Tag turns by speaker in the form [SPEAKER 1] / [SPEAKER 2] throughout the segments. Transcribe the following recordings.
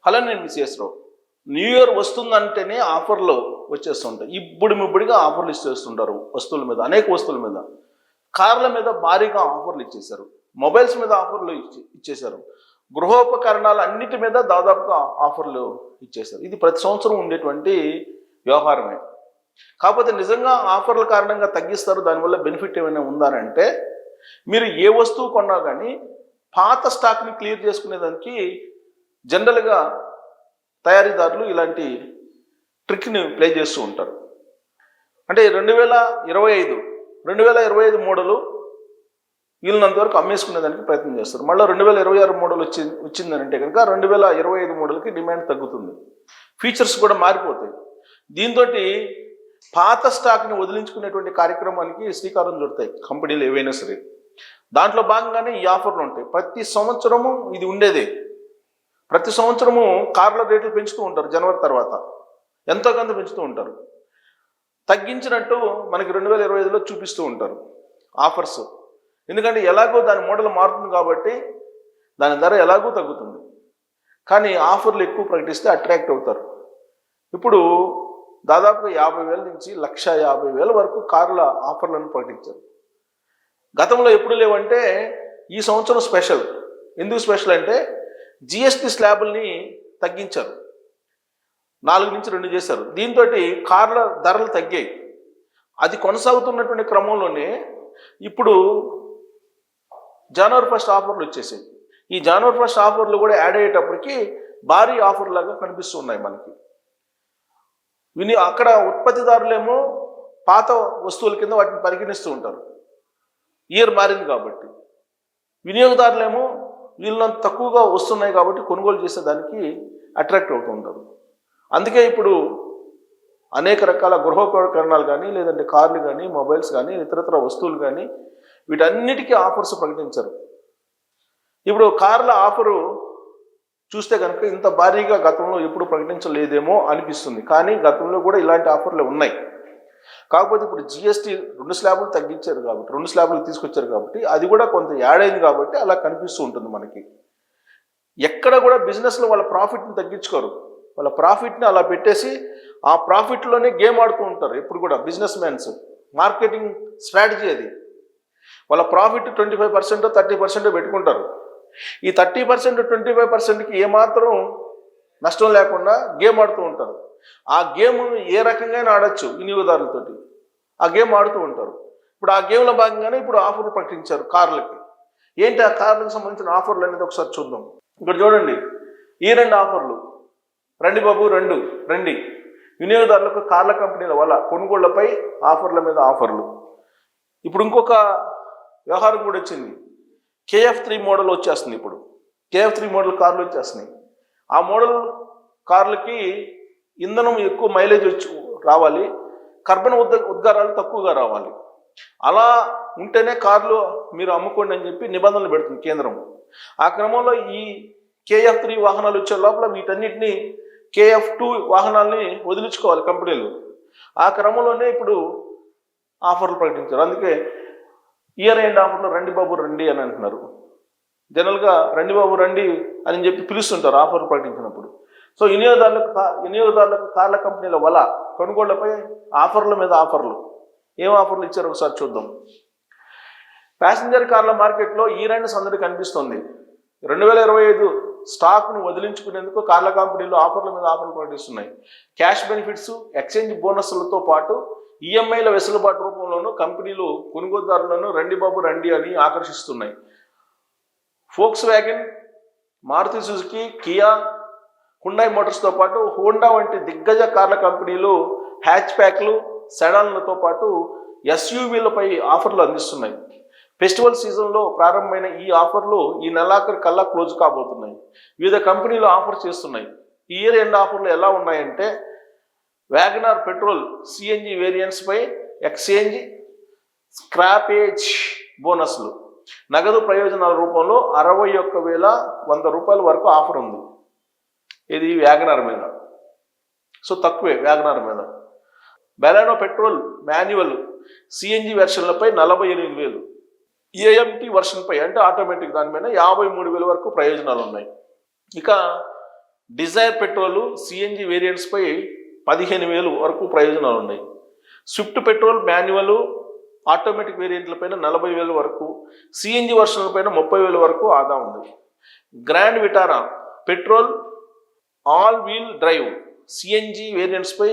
[SPEAKER 1] Hello, నేను miss రావు. New year వస్తుందంటేనే ఆఫర్లు వచ్చేస్తుంటాయి. ఇప్పుడిగా ఆఫర్లు ఇచ్చేస్తుంటారు వస్తువుల మీద, అనేక వస్తువుల మీద. కార్ల మీద భారీగా ఆఫర్లు ఇచ్చేశారు, మొబైల్స్ మీద ఆఫర్లు ఇచ్చేశారు, గృహోపకరణాలు అన్నిటి మీద దాదాపుగా ఆఫర్లు ఇచ్చేశారు. ఇది ప్రతి సంవత్సరం ఉండేటువంటి వ్యవహారమే. కాకపోతే నిజంగా ఆఫర్ల కారణంగా తగ్గిస్తారు, దానివల్ల బెనిఫిట్ ఏమైనా ఉందానంటే, మీరు ఏ వస్తువు కొన్నా కానీ పాత స్టాక్ని క్లియర్ చేసుకునేదానికి జనరల్గా తయారీదారులు ఇలాంటి ట్రిక్ని ప్లే చేస్తూ ఉంటారు. అంటే 2025 మోడలు వీళ్ళనంత వరకు అమ్మేసుకునేదానికి ప్రయత్నం చేస్తారు. మళ్ళీ 2026 మోడల్ వచ్చిందనంటే కనుక 2025 మోడల్కి డిమాండ్ తగ్గుతుంది, ఫీచర్స్ కూడా మారిపోతాయి. దీంతో పాత స్టాక్ని వదిలించుకునేటువంటి కార్యక్రమానికి శ్రీకారం చుడతాయి కంపెనీలు ఏవైనా సరే. దాంట్లో భాగంగానే ఈ ఆఫర్లు ఉంటాయి. ప్రతి సంవత్సరము ఇది ఉండేదే. ప్రతి సంవత్సరము కార్ల రేట్లు పెంచుతూ ఉంటారు. జనవరి తర్వాత ఎంతో కొంత పెంచుతూ ఉంటారు. తగ్గించినట్టు మనకి 2025లో చూపిస్తూ ఉంటారు ఆఫర్స్. ఎందుకంటే ఎలాగో దాని మోడల్ మారుతుంది కాబట్టి దాని ధర ఎలాగో తగ్గుతుంది. కానీ ఆఫర్లు ఎక్కువ ప్రకటిస్తే అట్రాక్ట్ అవుతారు. ఇప్పుడు దాదాపుగా 50,000 నుంచి 1,50,000 వరకు కార్ల ఆఫర్లను ప్రకటించారు. గతంలో ఎప్పుడు లేవంటే ఈ సంవత్సరం స్పెషల్. ఎందుకు స్పెషల్ అంటే జిఎస్టీ స్లాబుల్ని తగ్గించారు, 4 నుంచి 2 చేశారు. దీంతో కార్ల ధరలు తగ్గాయి. అది కొనసాగుతున్నటువంటి క్రమంలోనే ఇప్పుడు జనవరి 1 ఆఫర్లు వచ్చేసాయి. ఈ జనవరి 1 ఆఫర్లు కూడా యాడ్ అయ్యేటప్పటికి భారీ ఆఫర్ లాగా కనిపిస్తూ ఉన్నాయి మనకి. అక్కడ ఉత్పత్తిదారులేమో పాత వస్తువుల కింద వాటిని పరిగణిస్తూ ఉంటారు, ఇయర్ మారింది కాబట్టి. వినియోగదారులేమో వీళ్ళంత తక్కువగా వస్తున్నాయి కాబట్టి కొనుగోలు చేసేదానికి అట్రాక్ట్ అవుతూ ఉంటారు. అందుకే ఇప్పుడు అనేక రకాల గృహోపకరణాలు కానీ, లేదంటే కార్లు కానీ, మొబైల్స్ కానీ, ఇతరత్ర వస్తువులు కానీ వీటన్నిటికీ ఆఫర్స్ ప్రకటించారు. ఇప్పుడు కార్ల ఆఫరు చూస్తే కనుక ఇంత భారీగా గతంలో ఎప్పుడు ప్రకటించలేదేమో అనిపిస్తుంది. కానీ గతంలో కూడా ఇలాంటి ఆఫర్లు ఉన్నాయి. కాకపోతే ఇప్పుడు జిఎస్టీ 2 స్లాబులు తగ్గించారు కాబట్టి, 2 స్లాబులు తీసుకొచ్చారు కాబట్టి అది కూడా కొంత యాడ్ అయింది కాబట్టి అలా కనిపిస్తూ ఉంటుంది మనకి. ఎక్కడ కూడా బిజినెస్లో వాళ్ళ ప్రాఫిట్ని తగ్గించుకోరు. వాళ్ళ ప్రాఫిట్ని అలా పెట్టేసి ఆ ప్రాఫిట్లోనే గేమ్ ఆడుతూ ఉంటారు ఎప్పుడు కూడా బిజినెస్ మ్యాన్స్. మార్కెటింగ్ స్ట్రాటజీ అది. వాళ్ళ ప్రాఫిట్ 25% 30% పెట్టుకుంటారు. ఈ 30% 25%కి ఏమాత్రం నష్టం లేకుండా గేమ్ ఆడుతూ ఉంటారు. ఆ గేమ్ ఏ రకంగా ఆడచ్చు వినియోగదారులతోటి, ఆ గేమ్ ఆడుతూ ఉంటారు. ఇప్పుడు ఆ గేమ్లో భాగంగానే ఇప్పుడు ఆఫర్లు ప్రకటించారు కార్లకి. ఏంటి ఆ కార్లకు సంబంధించిన ఆఫర్లు అనేది ఒకసారి చూద్దాం. ఇక్కడ చూడండి, ఈ 2 ఆఫర్లు. రండి బాబు రండి. వినియోగదారులకు కార్ల కంపెనీల వల్ల కొనుగోళ్లపై ఆఫర్ల మీద ఆఫర్లు. ఇప్పుడు ఇంకొక వ్యవహారం కూడా వచ్చింది. KF3 మోడల్ వచ్చేస్తుంది. ఇప్పుడు KF3 మోడల్ కార్లు వచ్చేస్తున్నాయి. ఆ మోడల్ కార్లకి ఇంధనం ఎక్కువ మైలేజ్ రావాలి, కర్బన ఉద్గారాలు తక్కువగా రావాలి. అలా ఉంటేనే కార్లు మీరు అమ్ముకోండి అని చెప్పి నిబంధనలు పెడుతుంది కేంద్రం. ఆ క్రమంలో ఈ KF3 వాహనాలు వచ్చే లోపల వీటన్నిటిని KF2 వాహనాలని వదిలించుకోవాలి కంపెనీలు. ఆ క్రమంలోనే ఇప్పుడు ఆఫర్లు ప్రకటించారు. అందుకే ఇయర్ ఎండ్ ఆఫర్లో రండి బాబు రండి అని అంటున్నారు. జనరల్గా రండి బాబు రండి అని చెప్పి పిలుస్తుంటారు ఆఫర్లు ప్రకటించినప్పుడు. సో వినియోగదారులకు కార్ల కంపెనీల వల్ల కొనుగోళ్లపై ఆఫర్ల మీద ఆఫర్లు. ఏం ఆఫర్లు ఇచ్చారో ఒకసారి చూద్దాం. ప్యాసింజర్ కార్ల మార్కెట్లో ఈరైన సందడి కనిపిస్తుంది. 2025 స్టాక్ను వదిలించుకునేందుకు కార్ల కంపెనీలు ఆఫర్ల మీద ఆఫర్లు ప్రకటిస్తున్నాయి. క్యాష్ బెనిఫిట్స్, ఎక్స్చేంజ్ బోనస్లతో పాటు ఈఎంఐల వెసులుబాటు రూపంలోనూ కంపెనీలు కొనుగోలుదారులను రండి బాబు రండి అని ఆకర్షిస్తున్నాయి. Volkswagen, Maruti Suzuki, Kia, Hyundai మోటార్స్తో పాటు హోండా వంటి దిగ్గజ కార్ల కంపెనీలు హ్యాచ్ ప్యాక్లు, సెడాన్లతో పాటు SUVలపై ఆఫర్లు అందిస్తున్నాయి. ఫెస్టివల్ సీజన్లో ప్రారంభమైన ఈ ఆఫర్లు ఈ నెలాఖరు కల్లా క్లోజ్ కాబోతున్నాయి. వివిధ కంపెనీలు ఆఫర్ చేస్తున్నాయి. ఈ ఇయర్ ఎండ్ ఆఫర్లు ఎలా ఉన్నాయంటే, వ్యాగనార్ పెట్రోల్ CNG వేరియంట్స్పై ఎక్స్చేంజ్ స్క్రాపేజ్ బోనస్లు, నగదు ప్రయోజనాల రూపంలో 61,100 రూపాయల వరకు ఆఫర్ ఉంది. ఇది వ్యాగనార్ మీద. సో తక్కువే వ్యాగనార్ మీద. Baleno petrol manual CNG వెర్షన్లపై 48,000, AMT వర్షన్పై అంటే ఆటోమేటిక్ దాని మీద 53,000 వరకు ప్రయోజనాలు ఉన్నాయి. ఇక డిజైర్ పెట్రోల్ సిఎన్జి వేరియంట్స్పై 15,000 వరకు ప్రయోజనాలు ఉన్నాయి. స్విఫ్ట్ పెట్రోల్ మాన్యువల్ ఆటోమేటిక్ వేరియంట్లపైన 40,000 వరకు, సిఎన్జి వర్షన్లపైన 30,000 వరకు ఆదా ఉంది. Grand Vitara petrol all wheel drive CNG వేరియంట్స్పై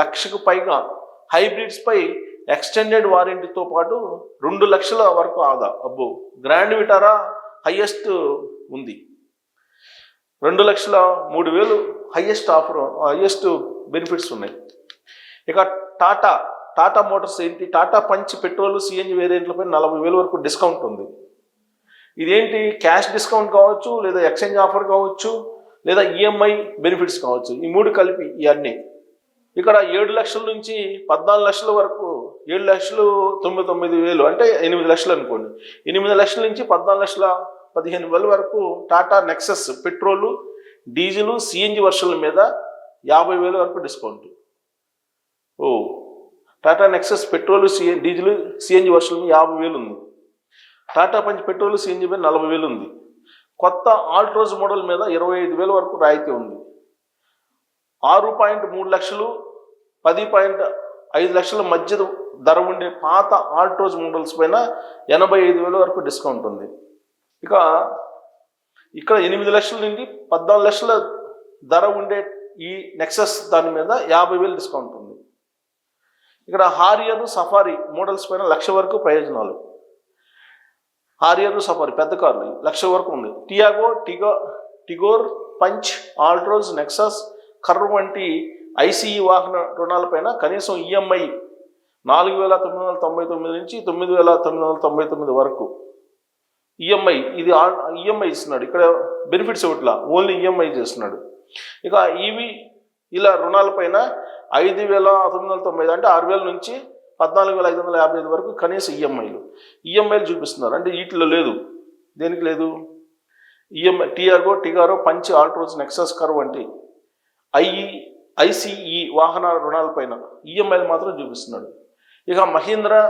[SPEAKER 1] 1,00,000కు పైగా, హైబ్రిడ్స్పై ఎక్స్టెండెడ్ వారంటీతో పాటు 2,00,000 వరకు ఆదా. అబ్బో, గ్రాండ్ విటారా హైయెస్ట్ ఉంది. 2,03,000 హైయెస్ట్ ఆఫర్, హైయెస్ట్ బెనిఫిట్స్ ఉన్నాయి. ఇక టాటా మోటార్స్ ఏంటి, టాటా పంచ్ పెట్రోల్ సిఎన్జి వేరియంట్లపై 40,000 వరకు డిస్కౌంట్ ఉంది. ఇదేంటి, క్యాష్ డిస్కౌంట్ కావచ్చు, లేదా ఎక్స్చేంజ్ ఆఫర్ కావచ్చు, లేదా ఈఎంఐ బెనిఫిట్స్ కావచ్చు. ఈ మూడు కలిపి ఇవన్నీ. ఇక్కడ 7 లక్షల నుంచి 14 లక్షల వరకు, 7,99,000 అంటే 8 లక్షలు అనుకోండి. 8 లక్షల నుంచి 14,15,000 వరకు Tata Nexon petrol, diesel, CNG వర్షన్ల మీద 50,000 వరకు discount. Tata Nexon petrol, diesel, CNG వర్షన్ల మీద 50,000 ఉంది. టాటా పంచ్ పెట్రోల్, సిఎన్జి మీద 40,000 ఉంది. కొత్త ఆల్ట్రోజ్ మోడల్ మీద 25,000 వరకు రాయితీ ఉంది. 6.3 లక్షలు 10.5 లక్షల మధ్య ధర ఉండే పాత ఆల్ట్రోజ్ మోడల్స్ పైన 85,000 వరకు డిస్కౌంట్ ఉంది. ఇక్కడ 8 లక్షల నుండి 14 లక్షల ధర ఉండే ఈ నెక్సస్ దాని మీద 50,000 డిస్కౌంట్ ఉంది. ఇక్కడ హారియర్, సఫారీ మోడల్స్ పైన 1,00,000 వరకు ప్రయోజనాలు. హారియర్, సఫారీ పెద్ద కార్లు 1,00,000 వరకు ఉంది. Tigor, punch, Altroz, Nexon, Curvv వంటి ఐసీఈ వాహన రుణాలపైన కనీసం ఈఎంఐ 4,999 నుంచి 9,999 వరకు ఈఎంఐ. ఇది ఈఎంఐ ఇస్తున్నాడు, ఇక్కడ బెనిఫిట్స్ ఇవ్వట్లా, ఓన్లీ ఈఎంఐ చేస్తున్నాడు. ఇక ఈవీ ఇలా రుణాలపైన 5,990 అంటే 6,000 నుంచి 14,555 వరకు కనీస ఈఎంఐలు చూపిస్తున్నారు. అంటే వీటిలో లేదు, దేనికి లేదు EMI. Tigor, Punch, Altroz, Nexon, Curvv వంటి ఐసీఈ వాహన రుణాలపైన ఈఎంఐలు మాత్రం చూపిస్తున్నాడు. ఇక Mahindra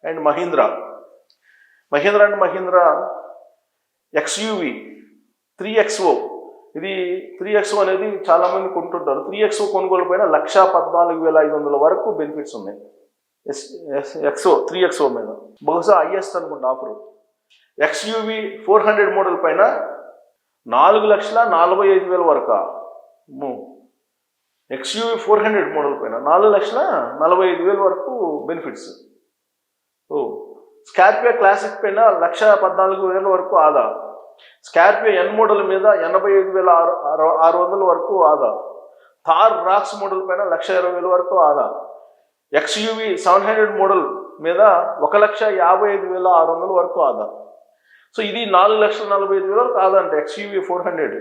[SPEAKER 1] and Mahindra XUV 3XO. ఇది 3XO అనేది చాలామంది కొంటుంటారు. 3XO కొనుగోలు పైన 1,14,500 వరకు బెనిఫిట్స్ ఉన్నాయి. 3XO మీద బహుశా హైయెస్ట్ అనుకుంటా ఆఫర్. ఎక్స్యూవి 400 మోడల్ పైన 4,45,000 వరకు. ఎక్స్యూవి 400 మోడల్ పైన 4,45,000 వరకు బెనిఫిట్స్. స్కార్పియో క్లాసిక్ పైన 1,14,000 వరకు ఆదా. స్కార్పియో ఎన్ మోడల్ మీద 85,600 వరకు ఆదా. థార్ రాక్స్ మోడల్ పైన 1,20,000 వరకు ఆదా. ఎక్స్యూవి 700 మోడల్ మీద 1,55,600 వరకు ఆదా. సో ఇది 4,45,000 వరకు ఆదా అంటే ఎక్స్యూవి 400.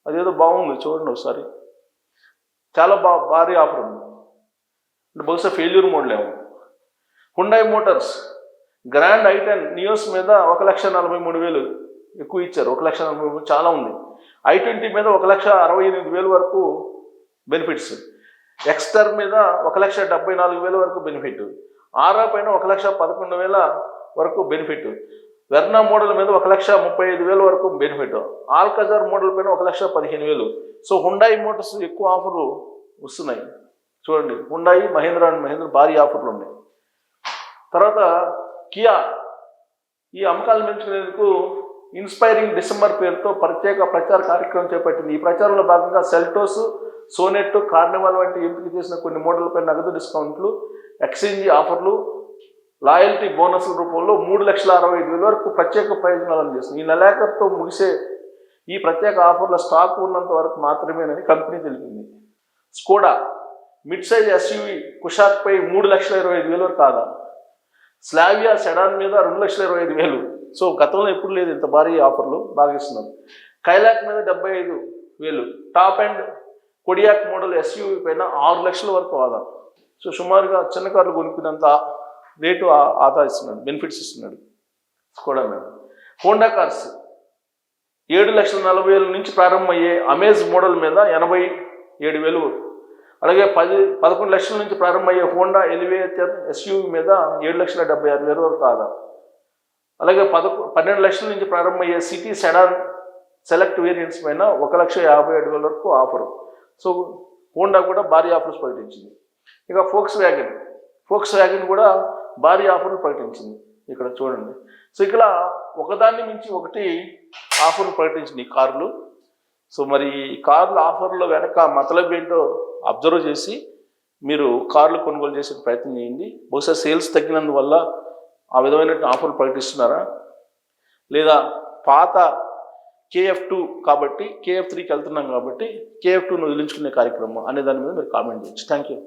[SPEAKER 1] అదేదో బాగుంది, చూడండి ఒకసారి, చాలా భారీ ఆఫర్ ఉంది. అంటే బహుశా ఫెయిల్యూర్ మోడల్ ఏమో. Hyundai Motors grand i10 Nios మీద 1,43,000 ఎక్కువ ఇచ్చారు. 1,43,000 చాలా ఉంది. i20 మీద 1,68,000 వరకు బెనిఫిట్స్. ఎక్స్టర్ మీద 1,74,000 వరకు బెనిఫిట్. ఆరా పైన 1,11,000 వరకు బెనిఫిట్. వెర్నా మోడల్ మీద 1,35,000 వరకు బెనిఫిట్. ఆల్కజార్ మోడల్ పైన 1,15,000. సో హుండాయ్ మోటార్స్ ఎక్కువ ఆఫర్లు వస్తున్నాయి. చూడండి, హుండాయ్, మహీంద్రా అండ్ మహీంద్రా భారీ ఆఫర్లు ఉన్నాయి. తర్వాత కియా ఈ అమ్మకాలు పెంచుకునేందుకు ఇన్స్పైరింగ్ డిసెంబర్ పేరుతో ప్రత్యేక ప్రచార కార్యక్రమం చేపట్టింది. ఈ ప్రచారంలో భాగంగా సెల్టోస్, సోనెట్, కార్నివాల్ వంటి ఎంపిక చేసిన కొన్ని మోడళ్లపై నగదు డిస్కౌంట్లు, ఎక్స్చేంజ్ ఆఫర్లు, లాయల్టీ బోనస్ల రూపంలో 3,65,000 వరకు ప్రత్యేక ప్రయోజనాలు అందిస్తుంది. ఈ నెలాఖరుతో ముగిసే ఈ ప్రత్యేక ఆఫర్ల స్టాక్ ఉన్నంత వరకు మాత్రమేనని కంపెనీ తెలిపింది. స్కోడా మిడ్ సైజ్ ఎస్యూవి కుషాక్పై 3,25,000 వరకు ఆదా. స్లావియా సెడాన్ మీద 2,25,000. సో గతంలో ఎప్పుడు లేదు ఇంత భారీ ఆఫర్లు, బాగా ఇస్తున్నారు. కైలాక్ మీద 75,000. Top and Kodiaq model SUV పైన 6 లక్షల వరకు ఆదా. సో సుమారుగా చిన్న కార్లు కొనుక్కున్నంత రేటు ఆదా ఇస్తున్నాడు, బెనిఫిట్స్ ఇస్తున్నాడు స్కోడా మీద. హోండా కార్స్ 7,40,000 నుంచి ప్రారంభమయ్యే అమేజ్ మోడల్ మీద 87,000. అలాగే 11 లక్షల నుంచి ప్రారంభమయ్యే హోండా ఎలివేటర్ ఎస్యూవి మీద 7,76,000 వరకు ఆదా. అలాగే 12 లక్షల నుంచి ప్రారంభమయ్యే సిటీ సెడాన్ సెలెక్ట్ వేరియంట్స్ పైన 1,57,000 వరకు ఆఫరు. సో హోండా కూడా భారీ ఆఫర్స్ ప్రకటించింది. ఇక ఫోక్స్ వ్యాగన్ కూడా భారీ ఆఫర్లు ప్రకటించింది. ఇక్కడ చూడండి. సో ఇక్కడ ఒకదాన్ని మించి ఒకటి ఆఫర్లు ప్రకటించింది ఈ కార్లు. సో మరి ఈ కార్ల ఆఫర్లో వెనక మతలబ్ ఏంటో అబ్జర్వ్ చేసి మీరు కార్లు కొనుగోలు చేసే ప్రయత్నం చేయండి. బహుశా సేల్స్ తగ్గినందువల్ల ఆ విధమైన ఆఫర్లు ప్రకటిస్తున్నారా, లేదా పాత KF2 కాబట్టి KF3కి వెళ్తున్నాం కాబట్టి KF2ను వదిలించుకునే కార్యక్రమం అనే దాని మీద మీరు కామెంట్ చేయొచ్చు. Thank you.